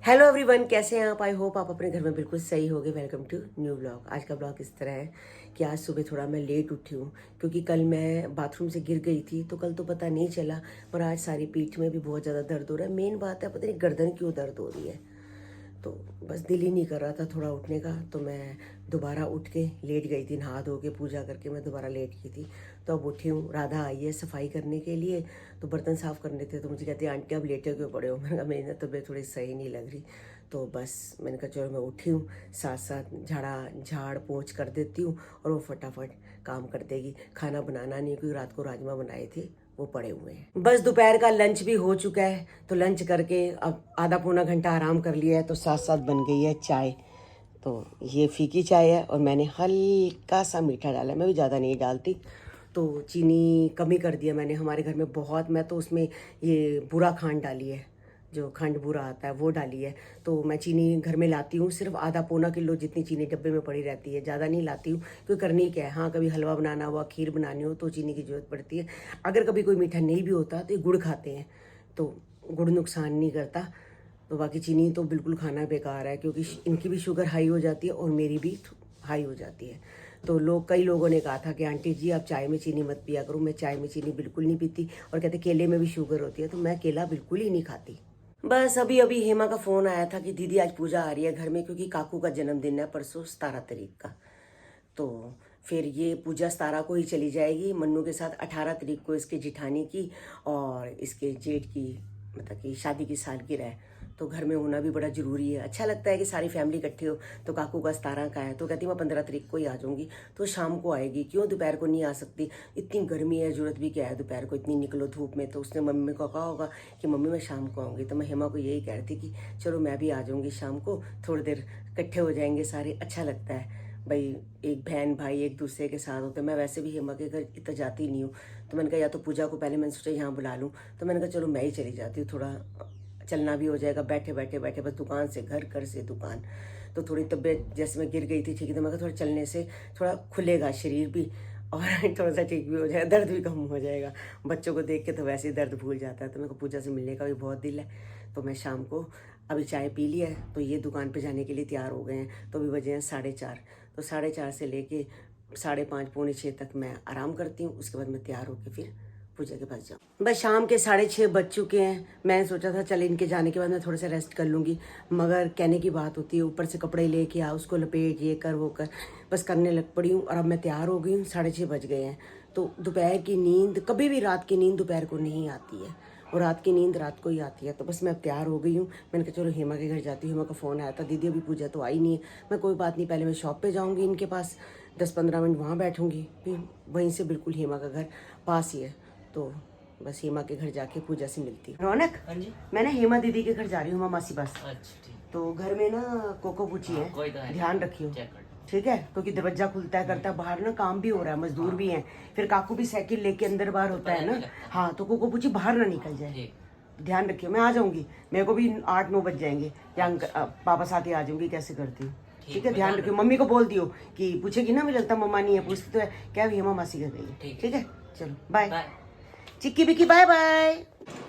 Hello everyone, कैसे हैं आप? आई होप आप अपने घर में बिल्कुल सही होगे। Welcome to new blog. आज का ब्लॉग इस तरह है कि आज सुबह थोड़ा मैं लेट उठी हूँ क्योंकि कल मैं बाथरूम से गिर गई थी। तो कल तो पता नहीं चला, पर आज सारी पीठ में भी बहुत ज़्यादा दर्द हो रहा है। मेन बात है, पता नहीं गर्दन क्यों दर्द हो रही है। तो बस दिल ही नहीं कर रहा था थोड़ा उठने का, तो मैं दोबारा उठ के लेट गई थी। नहा धो के पूजा करके मैं दोबारा लेट गई थी। तो अब उठी हूँ, राधा आई है सफाई करने के लिए, तो बर्तन साफ़ करने थे। तो मुझे कहती है आंटी अब लेटे क्यों पड़े हो? मैंने कहा मेरी ना तबीयत थोड़ी सही नहीं लग रही। तो बस मैंने कहा चलो मैं उठी हूँ, साथ साथ झाड़ पोंछ कर देती हूँ और वो फटाफट काम कर देगी। खाना बनाना नहीं, क्योंकि रात को राजमा बनाए थे वो पड़े हुए हैं। बस दोपहर का लंच भी हो चुका है, तो लंच करके अब आधा पौना घंटा आराम कर लिया है। तो साथ साथ बन गई है चाय। तो ये फीकी चाय है और मैंने हल्का सा मीठा डाला है, मैं भी ज़्यादा नहीं डालती। तो चीनी कम ही कर दिया मैंने। हमारे घर में बहुत, मैं तो उसमें ये बूरा खांड डाली है, जो खंड बूरा आता है वो डाली है। तो मैं चीनी घर में लाती हूँ सिर्फ आधा पौना किलो जितनी चीनी डब्बे में पड़ी रहती है, ज़्यादा नहीं लाती हूँ। क्योंकि करनी क्या है, हाँ कभी हलवा बनाना हुआ, खीर बनानी हो तो चीनी की ज़रूरत पड़ती है। अगर कभी कोई मीठा नहीं भी होता तो ये गुड़ खाते हैं, तो गुड़ नुकसान नहीं करता। तो बाकी चीनी तो बिल्कुल खाना बेकार है, क्योंकि इनकी भी शुगर हाई हो जाती है और मेरी भी हाई हो जाती है। तो कई लोगों ने कहा था कि आंटी जी आप चाय में चीनी मत पिया करो। मैं चाय में चीनी बिल्कुल नहीं पीती, और कहते केले में भी शुगर होती है, तो मैं केला बिल्कुल ही नहीं खाती। बस अभी अभी हेमा का फ़ोन आया था कि दीदी आज पूजा आ रही है घर में, क्योंकि काकू का जन्मदिन है परसों 17 तारीख का। तो फिर ये पूजा 17 को ही चली जाएगी मन्नू के साथ। 18 तारीख को इसके जिठानी की और इसके जेठ की, मतलब कि शादी की सालगिरह है। तो घर में होना भी बड़ा ज़रूरी है। अच्छा लगता है कि सारी फैमिली इकट्ठी हो। तो काकू का 17 का है, तो कहती मैं 15 तारीख को ही आ जाऊँगी। तो शाम को आएगी, क्यों दोपहर को नहीं आ सकती? इतनी गर्मी है, ज़रूरत भी क्या है दोपहर को इतनी निकलो धूप में। तो उसने मम्मी को कहा होगा कि मम्मी मैं शाम को आऊँगी। तो मैं हेमा को यही कह रही थी कि चलो मैं भी आ जाऊँगी शाम को, थोड़ी देर इकट्ठे हो जाएंगे सारे, अच्छा लगता है भाई। एक बहन भाई एक दूसरे के साथ होते हैं। मैं वैसे भी हेमा के घर इतना जाती नहीं हूँ, तो मैंने कहा या तो पूजा को पहले मैंने सोचा यहाँ बुला लूँ, तो मैंने कहा चलो मैं ही चली जाती हूँ, थोड़ा चलना भी हो जाएगा, बैठे बैठे बैठे बस दुकान से घर, घर से दुकान। तो थोड़ी तबीयत, जैसे मैं गिर गई थी ठीक है, तो मैं कहा थोड़ा चलने से थोड़ा खुलेगा शरीर भी और थोड़ा सा ठीक भी हो जाएगा, दर्द भी कम हो जाएगा। बच्चों को देख के तो वैसे ही दर्द भूल जाता है। तो मेरे को पूजा से मिलने का भी बहुत दिल है। तो मैं शाम को, अभी चाय पी ली है तो ये दुकान पे जाने के लिए तैयार हो गए हैं। तो अभी बजे हैं 4:30। तो 4:30 से लेके 5:30 पौने 6 तक मैं आराम करती हूँ। उसके बाद मैं तैयार होकर फिर पूजा के पास जाऊँ। बस शाम के 6:30 बज चुके हैं। मैंने सोचा था चल इनके जाने के बाद मैं थोड़ा सा रेस्ट कर लूँगी, मगर कहने की बात होती है, ऊपर से कपड़े लेके आ, उसको लपेट, ये कर वो कर, बस करने लग पड़ी हूँ। और अब मैं तैयार हो गई हूँ, 6:30 बज गए हैं। तो दोपहर की नींद, कभी भी रात की नींद दोपहर को नहीं आती है, और रात की नींद रात को ही आती है। तो बस मैं तैयार हो गई हूँ। मैंने कहा चलो हेमा के घर जाती हूँ। हेमा का फ़ोन आया था, दीदी अभी पूजा तो आई नहीं है। मैं कोई बात नहीं, पहले मैं शॉप पे जाऊँगी इनके पास, 10-15 मिनट वहाँ बैठूँगी, फिर वहीं से बिल्कुल हेमा का घर पास ही है। तो बस हेमा के घर जाके पूजा से मिलती हूँ। रौनक, हाँ जी। मैं ना हेमा दीदी के घर जा रही हूँ, मासी बस। अच्छा ठीक। तो घर में ना कोको पूछी है, कोई तो है, ध्यान रखियो, चेक कर। ठीक है? क्योंकि दरवाजा खुलता है करता है, बाहर ना काम भी हो रहा है, मजदूर भी हैं। फिर काकू भी साइकिल लेके अंदर बाहर होता है ना। हाँ, तो कोको पूछी बाहर ना निकल जाए, ध्यान रखियो। मैं आ जाऊंगी, मेरे को भी 8-9 बज जाएंगे, या पापा साथ ही आ जाऊंगी, कैसे करती हूँ, ठीक है? ध्यान रखियो। मम्मी को बोल दियो कि पूछेगी ना, मुझे लगता मम्मा नहीं है, पूछती तो है क्या हेमा मासी घर गई, ठीक है? चलो बाय चिक्की बिक्की, बाय बाय।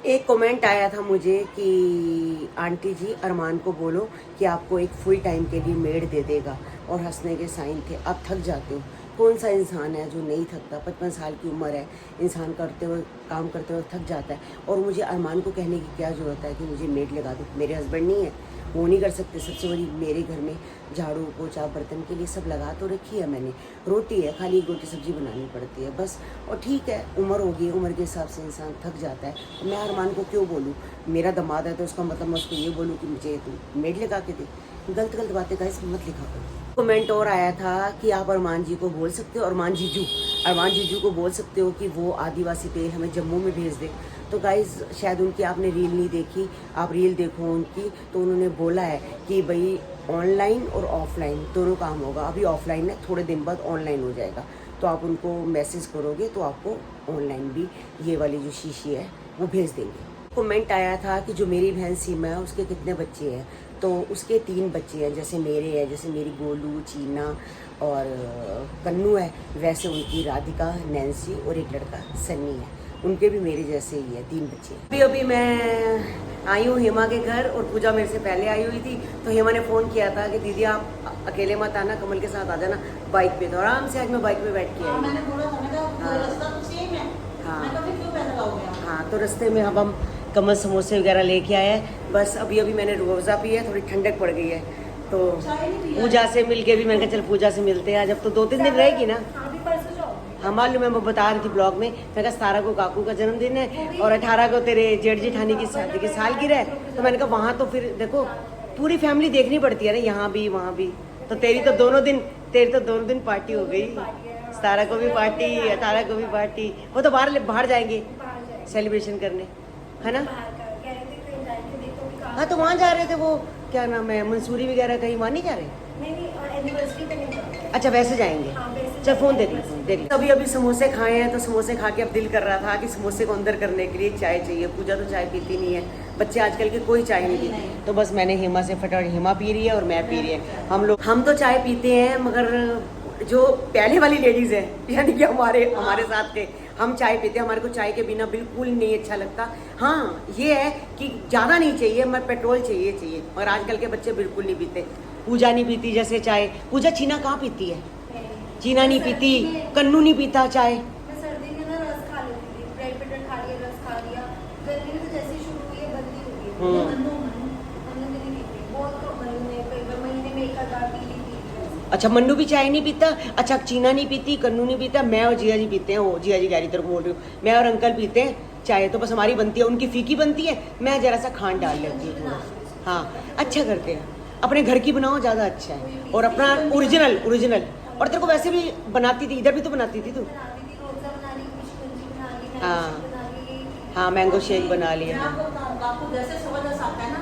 एक कमेंट आया था मुझे कि आंटी जी अरमान को बोलो कि आपको एक फुल टाइम के लिए मेड दे देगा, और हंसने के साइन थे। आप थक जाते हो, कौन सा इंसान है जो नहीं थकता? 55 साल की उम्र है, इंसान करते हुए, काम करते हुए थक जाता है। और मुझे अरमान को कहने की क्या ज़रूरत है कि मुझे मेड लगा दो? मेरे हस्बैंड नहीं है, वो नहीं कर सकते। सबसे बड़ी मेरे घर में झाड़ू पोछा बर्तन के लिए सब लगा तो रखी है मैंने। रोटी है, खाली रोटी सब्जी बनानी पड़ती है बस। और ठीक है, उम्र होगी, उम्र के हिसाब से इंसान थक जाता है। तो मैं अरमान को क्यों बोलूँ? मेरा दामाद है तो उसका मतलब मैं उसको ये बोलूँ कि मुझे तुम मेड लगा के दे? गलत गलत बातें का इसमें मत लिखा करो। कमेंट और आया था कि आप अरमान जी को बोल सकते हो, अरमान जीजू को बोल सकते हो कि वो आदिवासी तेल हमें जम्मू में भेज दे। तो गाइज़ शायद उनकी आपने रील नहीं देखी, आप रील देखो उनकी। तो उन्होंने बोला है कि भाई ऑनलाइन और ऑफलाइन दोनों काम होगा। अभी ऑफलाइन है, थोड़े दिन बाद ऑनलाइन हो जाएगा। तो आप उनको मैसेज करोगे तो आपको ऑनलाइन भी ये वाली जो शीशी है वो भेज देंगे। कमेंट आया था कि जो मेरी बहन सीमा है उसके कितने बच्चे हैं? तो उसके 3 बच्चे हैं, जैसे मेरे हैं, जैसे मेरी गोलू, चीना और कन्नू है, वैसे उनकी राधिका, नैन्सी और एक लड़का सन्नी है। उनके भी मेरे जैसे ही है 3 बच्चे। अभी मैं आई हूँ हेमा के घर और पूजा मेरे से पहले आई हुई थी, तो हेमा ने फ़ोन किया था कि दीदी आप अकेले मत आना, कमल के साथ आ जाना बाइक पे। तो आराम से आज मैं बाइक पे बैठ के आई। मैंने बोला था ना रास्ता तो सेम है। हाँ, तो रास्ते में अब हम कमल समोसे वगैरह लेके आए हैं। बस अभी मैंने रूअफ़ज़ा पी है, थोड़ी ठंडक पड़ गई है, तो पूजा से मिल के भी मैंने कहा चल पूजा से मिलते हैं आज। अब तो 2-3 दिन रहेगी ना। हाँ मालूम है, मैं बता रही थी ब्लॉग में, मैं कहा 17 को काकू का जन्मदिन है और 18 को तेरे जेठ जेठानी की शादी की सालगिरह है। तो मैंने कहा वहाँ तो फिर देखो पूरी फैमिली देखनी पड़ती है ना, यहाँ भी वहाँ भी। तो तेरी तो दोनों दिन पार्टी हो गई। 17 को भी पार्टी, 18 को भी पार्टी। वो तो बाहर जाएंगे सेलिब्रेशन करने, है ना। हाँ तो वहाँ जा रहे थे, वो क्या नाम है, मंसूरी वगैरह कहीं, वहाँ नहीं जा रहे? अच्छा वैसे जाएंगे। चल फ़ोन दे दी। अभी समोसे खाए हैं, तो समोसे खा के अब दिल कर रहा था कि समोसे को अंदर करने के लिए चाय चाहिए। पूजा तो चाय पीती नहीं है, बच्चे आजकल के कोई चाय नहीं पीते। तो बस मैंने हेमा से फटाफट, हेमा पी रही है और मैं पी रही है। हम तो चाय पीते हैं, मगर जो पहले वाली लेडीज़ है यानी कि हमारे साथ के, हम चाय पीते हैं। हमारे को चाय के बिना बिल्कुल नहीं अच्छा लगता। हाँ ये है कि ज़्यादा नहीं चाहिए, मगर पेट्रोल चाहिए। और आजकल के बच्चे बिल्कुल नहीं पीते। पूजा नहीं पीती जैसे चाय। पूजा चीना कहाँ पीती है? चीना नहीं पीती, कन्नू नहीं पीता चाय। मैं सर्दी में ना रस खा लेती थी, ब्रेड बटर खा लिया, रस खा लिया। गर्मी में तो जैसे शुरू हुई है बंद ही हो गई। मन्नू भी नहीं पीती, बहुत कम महीने में एक आध पी ली थी। अच्छा मन्नू भी चाय नहीं पीता। अच्छा चीना नहीं पीती, कन्नू नहीं पीता, मैं और जिया जी पीते हैं। वो जिया जी गाड़ी तरफ बोल रही हूँ, मैं और अंकल पीते हैं चाय। तो बस हमारी बनती है, उनकी फीकी बनती है, मैं जरा सा खांड डाल लेती हूँ थोड़ा। हाँ अच्छा करते हैं, अपने घर की बनाओ ज़्यादा अच्छा है, और अपना ओरिजिनल। और तेरे को वैसे भी बनाती थी, इधर भी तो बनाती थी तू। हाँ मैंगो शेक बना लिया। जैसे जबरदस्त आता है ना,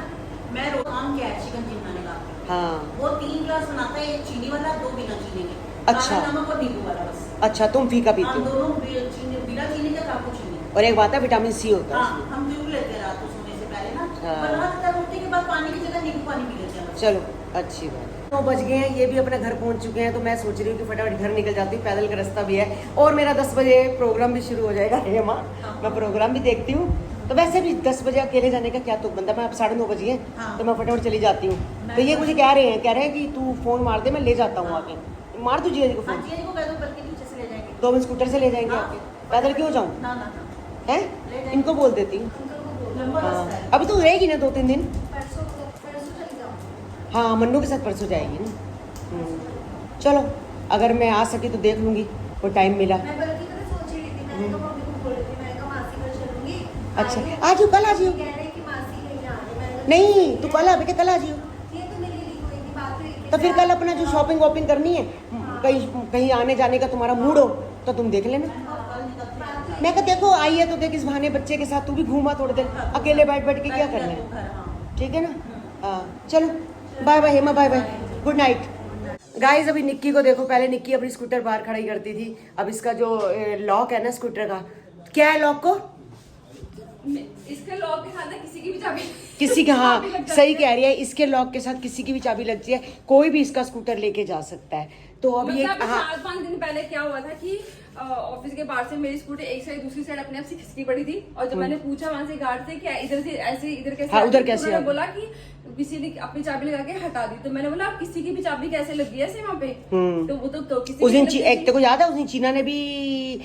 मैं रोज आम के शिकंजी बनाने का। हाँ वो 3 ग्लास बनाता है, एक चीनी वाला 2 बिना चीनी के। अच्छा। काला नमक और नींबू वाला बस। अच्छा तुम फीका पीती हम हो? दोनों बिना चीनी का काकू चीनी। और एक बात है विटामिन सी होता है हाँ उसमें। हम जरूर लेते हैं रात को सोने से पहले ना। हाँ। बना देता है, रोटी के बाद पानी की जगह नींबू पानी पी लेते हैं बस। चलो अच्छी बात है। 9 बज गए हैं, ये भी अपने घर पहुंच चुके हैं। तो मैं सोच रही हूँ कि फटाफट घर निकल जाती हूँ, पैदल का रास्ता भी है। और मेरा 10 बजे प्रोग्राम भी शुरू हो जाएगा हेमा। मैं प्रोग्राम भी देखती हूँ। तो वैसे भी 10 बजे अकेले जाने का क्या तुक बनता है। मैं अब 9:30 बजे है, तो मैं फटाफट चली जाती हूँ। तो ये मुझे कह रहे हैं कि तू फ़ोन मार दे, मैं ले जाता हूँ आके। मार दू जिया जी को फ़ोन? जिया जी को कह दो, बल्कि पीछे से ले जाएंगे। तो हम स्कूटर से ले जाएंगे आके, पैदल क्यों जाऊँ? ना है इनको बोल देती हूँ। लंबा रास्ता है। अभी तो रहेगी ना 2-3 दिन। परसों चली जाऊँ। हाँ मन्नू के साथ परसों जाएगी ना। चलो अगर मैं आ सकी तो देख लूँगी, कोई टाइम मिला। मैं बल्कि तो सोच रही थी, मैंने कहा मम्मी को बोल रही थी, मैंने कहा मासी घर चलूंगी। अच्छा आ जाओ, कल आ जाओ। कह रहे कि मासी कहीं आ रही। मैंने कहा नहीं तू कल आ बेटे, कल आ जाओ। ये तो मेरे लिए कोई नहीं बात हुई। तो फिर कल अपना जो शॉपिंग वॉपिंग करनी है, कहीं आने जाने का तुम्हारा मूड हो तो तुम देख लेना। मैं कहा देखो आई है तो देख, इस बहाने बच्चे के साथ तू भी घूमा थोड़े देर, अकेले बैठ के क्या करना है, ठीक है ना। हाँ चलो bye bye Hema, bye bye, good night guys. अभी निक्की को देखो, पहले निक्की अपनी स्कूटर बाहर खड़ी करती थी, अब इसका जो लॉक है ना स्कूटर का, क्या है लॉक को, इसके लॉक के साथ ना किसी की भी चाबी किसी का, हाँ सही कह रही है, इसके लॉक के साथ किसी की भी चाबी लगती है, कोई भी इसका स्कूटर लेके जा सकता है। तो अब ये मतलब 4-5 दिन पहले क्या हुआ था कि ऑफिस के बाहर से मेरी स्कूटी एक साइड दूसरी साइड अपने आप से खिसकी पड़ी थी, और जब मैंने पूछा वहां से गार्ड से कि इधर से ऐसे इधर कैसे, हाँ, उधर कैसे उन्होंने बोला कि किसी ने अपनी चाबी लगा के हटा दी। तो मैंने बोला आप किसी की भी चाबी कैसे लगी है ऐसे वहाँ पे, तो वो तो किसी उस दिन एक तेरे को याद है उस दिन चीना ने भी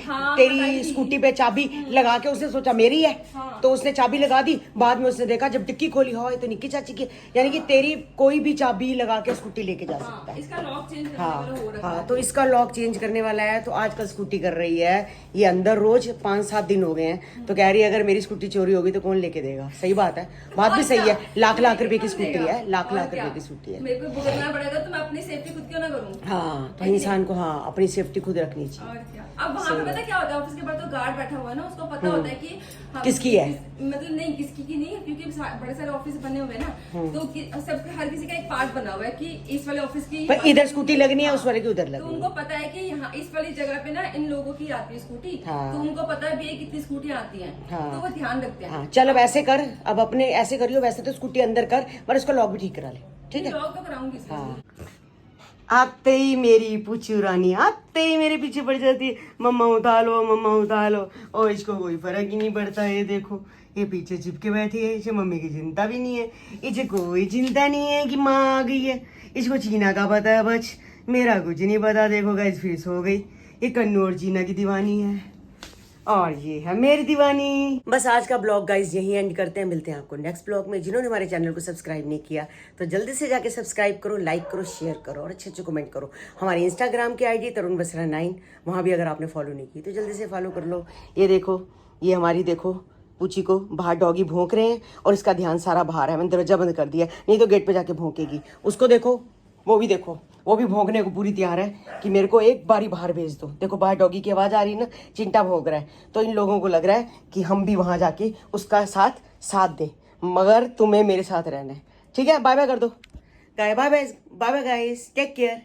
तेरी स्कूटी पे चाबी लगा के, उसने सोचा मेरी है, तो उसने चाबी लगा दी। बाद में उसने देखा जब डिक्की खोली हो तो निक्की चाची की, यानी कि तेरी कोई भी चाबी लगा के स्कूटी लेके जा सकता है। इसका लॉक चेंज करने वाला हो रहा है। तो इसका लॉक चेंज करने वाला है, तो आजकल स्कूटी कर रही है ये अंदर, रोज 5-7 दिन हो गए हैं। तो कह रही है अगर मेरी स्कूटी चोरी होगी तो कौन लेके देगा। सही बात है, बात भी सही है, लाख रुपए की स्कूटी है, लाख रुपए की स्कूटी है। मेरे को भुगतना पड़ेगा तो मैं अपनी सेफ्टी खुद क्यों ना करूँ। हाँ तो इंसान को हाँ अपनी सेफ्टी खुद रखनी चाहिए। और क्या, अब वहाँ पे पता क्या होता है, ऑफिस के बाद तो गार्ड बैठा हुआ है ना, उसको पता होता है कि किसकी है, मतलब नहीं किसकी की नहीं है, क्योंकि बड़े सारे ऑफिस बने हुए हैं ना, तो सब हर किसी का एक पार्ट बना हुआ है कि इस वाले ऑफिस की पर इधर स्कूटी लगनी है, उस वाले की उधर तो लगनी है। उनको पता है कि यहाँ इस वाली जगह पे ना इन लोगों की आती है स्कूटी, तो उनको पता है भी कितनी स्कूटी आती है, तो वो ध्यान रखते हैं। चल अब ऐसे कर, अब अपने ऐसे करियो, वैसे तो स्कूटी अंदर कर पर उसका लॉक भी ठीक करा ले, ठीक है। लॉक तो कराऊंगी। आते ही मेरी पूछू रानी, आते देखते ही मेरे पीछे पड़ जाती है, मम्मा उठा लो, मम्मा उठा लो। और इसको कोई फर्क ही नहीं पड़ता है। देखो ये पीछे चिपके बैठी है, इसे मम्मी की चिंता भी नहीं है, इसे कोई चिंता नहीं है कि माँ आ गई है। इसको चीना का पता है बस, मेरा कुछ नहीं पता। देखो गाइस फिर सो गई। ये कन्नू और चीना की दीवानी है और ये है मेरी दीवानी। बस आज का ब्लॉग गाइस यही एंड करते हैं। मिलते हैं आपको नेक्स्ट ब्लॉग में। जिन्होंने हमारे चैनल को सब्सक्राइब नहीं किया तो जल्दी से जाके सब्सक्राइब करो, लाइक करो, शेयर करो और अच्छे अच्छे कमेंट करो। हमारी इंस्टाग्राम की आईडी तरुण बसरा 9, वहाँ भी अगर आपने फॉलो नहीं की तो जल्दी से फॉलो कर लो। ये देखो, ये हमारी देखो पूची को बाहर डॉगी भौंक रहे हैं और इसका ध्यान सारा बाहर है। मैंने दरवाजा बंद कर दिया, नहीं तो गेट पे जाके भौंकेगी। उसको देखो, वो भी देखो, वो भी भौंकने को पूरी तैयार है कि मेरे को एक बारी बाहर भेज दो। देखो बाहर डॉगी की आवाज आ रही है ना, चिंटा भौंक रहा है। तो इन लोगों को लग रहा है कि हम भी वहां जाके उसका साथ दें, मगर तुम्हें मेरे साथ रहना है। ठीक है, बाय बाय कर दो। Bye bye, bye bye guys, take care.